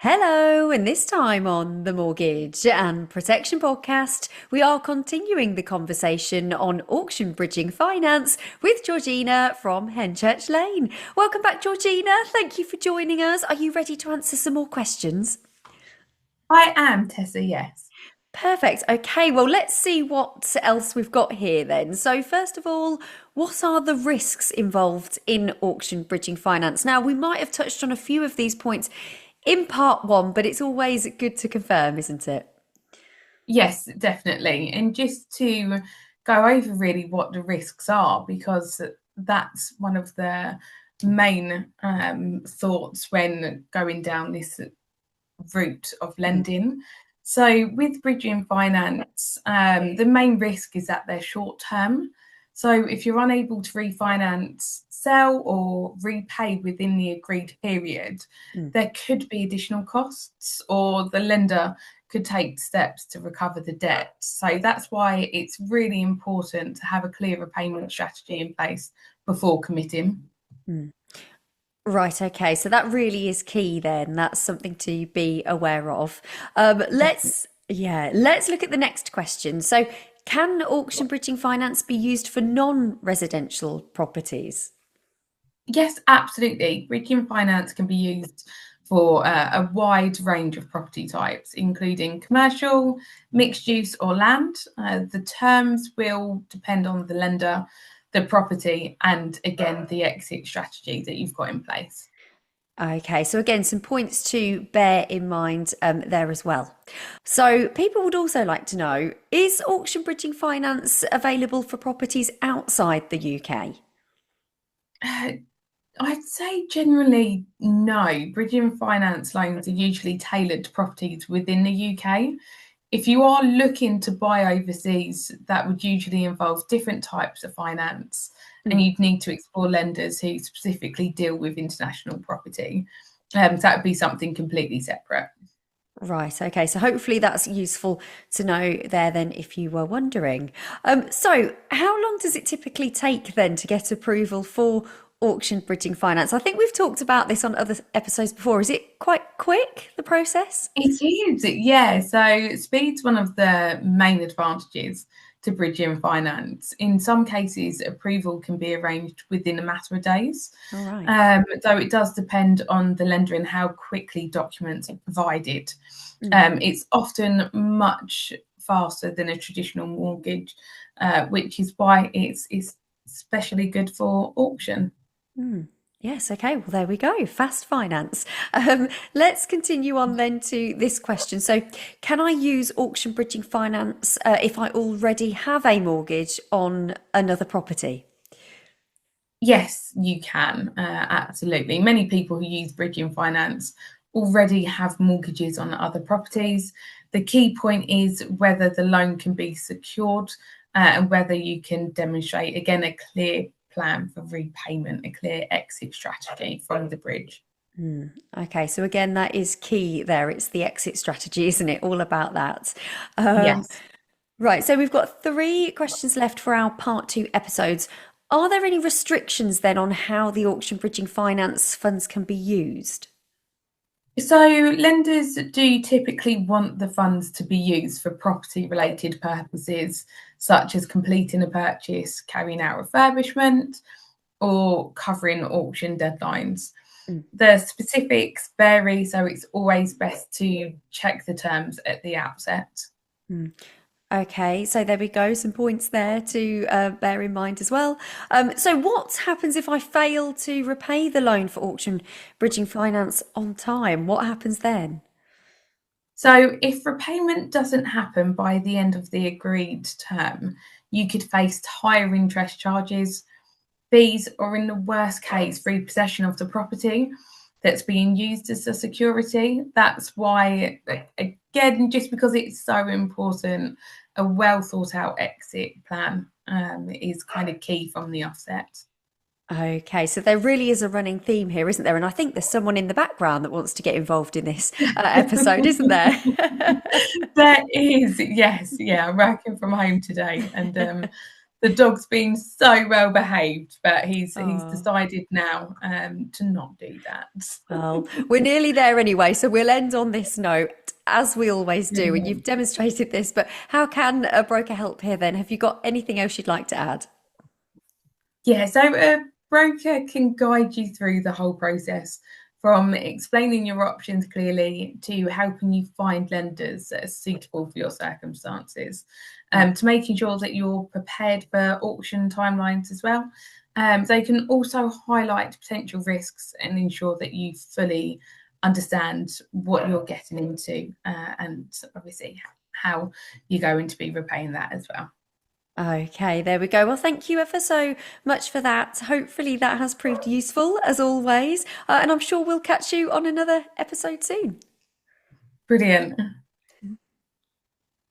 Hello, and this time on the Mortgage and Protection Podcast, we are continuing the conversation on auction bridging finance with Georgina from Henchurch Lane. Welcome back, Georgina. Thank you for joining us. Are you ready to answer some more questions? I am, Tessa, yes. Perfect. Okay, well, let's see what else we've got here then. So, first of all, what are the risks involved in auction bridging finance? Now, we might have touched on a few of these points in part one, but it's always good to confirm, isn't it? Yes, definitely. And just to go over really what the risks are, because that's one of the main thoughts when going down this route of Mm. lending. So, with bridging finance, the main risk is that they're short term. So, if you're unable to refinance, sell, or repay within the agreed period, Mm. there could be additional costs, or the lender could take steps to recover the debt. So, that's why it's really important to have a clear repayment strategy in place before committing. Mm. Right, okay. So that really is key then. That's something to be aware of. Definitely. Let's look at the next question. So, can auction bridging finance be used for non-residential properties? Yes, absolutely. Bridging finance can be used for a wide range of property types, including commercial, mixed use, or land. The terms will depend on the lender, the property, and again, the exit strategy that you've got in place. Okay, so again, some points to bear in mind there as well. So, people would also like to know, is auction bridging finance available for properties outside the UK? Uh, I'd say generally no. Bridging finance loans are usually tailored to properties within the UK. If you are looking to buy overseas, that would usually involve different types of finance, and Mm. you'd need to explore lenders who specifically deal with international property. So that would be something completely separate. Right, okay, so hopefully that's useful to know there then if you were wondering. So, how long does it typically take then to get approval for auction bridging finance? I think we've talked about this on other episodes before. Is it quite quick, the process? It is, yeah. So speed's one of the main advantages to bridging finance. In some cases, approval can be arranged within a matter of days, All right. though it does depend on the lender and how quickly documents are provided. Mm. It's often much faster than a traditional mortgage, which is why it's especially good for auction. Mm. Yes, okay, well, there we go. Fast finance. Let's continue on then to this question. So, can I use auction bridging finance if I already have a mortgage on another property? Yes, you can. Absolutely. Many people who use bridging finance already have mortgages on other properties. The key point is whether the loan can be secured and whether you can demonstrate, again, a clear plan for repayment, a clear exit strategy from the bridge. Mm. Okay, so again, that is key there. It's the exit strategy, isn't it? All about that. Um, Yes. right, so we've got three questions left for our part two episodes. Are there any restrictions then on how the auction bridging finance funds can be used? So, lenders do typically want the funds to be used for property related purposes, such as completing a purchase, carrying out refurbishment, or covering auction deadlines. Mm. The specifics vary, so it's always best to check the terms at the outset. Mm. Okay, so there we go. Some points there to bear in mind as well. So, what happens if I fail to repay the loan for auction bridging finance on time? What happens then? So, if repayment doesn't happen by the end of the agreed term, you could face higher interest charges, fees, or in the worst case, repossession of the property that's being used as a security. That's why, again, just because it's so important, a well thought out exit plan is kind of key from the offset. Okay, so there really is a running theme here, isn't there? And I think there's someone in the background that wants to get involved in this episode, isn't there? There is, yes, yeah. I'm working from home today, and The dog's been so well behaved, but he's Oh. decided now to not do that. Well, we're nearly there anyway, so we'll end on this note, as we always do. And you've Brilliant. demonstrated this, but how can a broker help here then? Have you got anything else you'd like to add? Yeah, so a broker can guide you through the whole process, from explaining your options clearly to helping you find lenders that are suitable for your circumstances, to making sure that you're prepared for auction timelines as well. They can also highlight potential risks and ensure that you fully understand what you're getting into, and obviously how you're going to be repaying that as well. Okay, there we go. Well, thank you ever so much for that. Hopefully, that has proved useful as always. And I'm sure we'll catch you on another episode soon. Brilliant.